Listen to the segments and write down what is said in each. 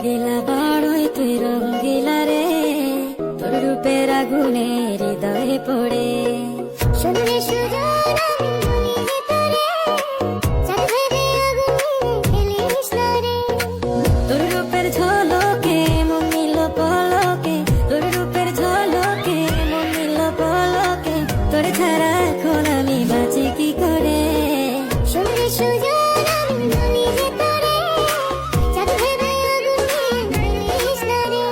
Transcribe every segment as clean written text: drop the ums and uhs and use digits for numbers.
রঙ্গিলা বাড়ই তুই রঙ্গিলা রে, তোর রূপের আগুনে হৃদয়ে পড়ে। শুনলে সুজন আমি বলি যে তোরে, চাঁদ ভেবে আগুনে ফেলিস না রে। তোর রূপের ঝলকে মন নিল পলকে, তোর রূপের ঝলকে মন নিল পলকে, তোর ছাড়া এখন আমি বাঁচি কি করে। শুনলে সুজন আমি বলি যে তোরে, চাঁদ ভেবে আগুনে ফেলিস না রে।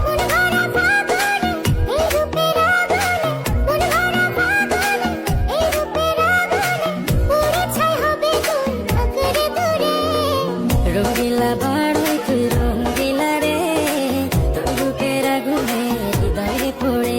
মন ভরা ফাগুনে এই রূপের আগুনে, মন ভরা ফাগুনে এই রূপের আগুনে, পুড়ে ছাই হবে তুই আঁকড়ে ধরে। রঙ্গিলা বাড়ই তুই রঙ্গিলা রে, তোর রূপের আগুনে হৃদয়ে পড়ে।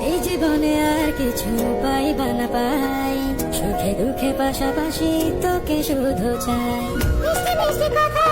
এই জীবনে আর কিছু পাইবা না পাই, সুখে দুঃখে পাশাপাশি তোকে শুধু চাই। মিষ্টি মিষ্টি কথা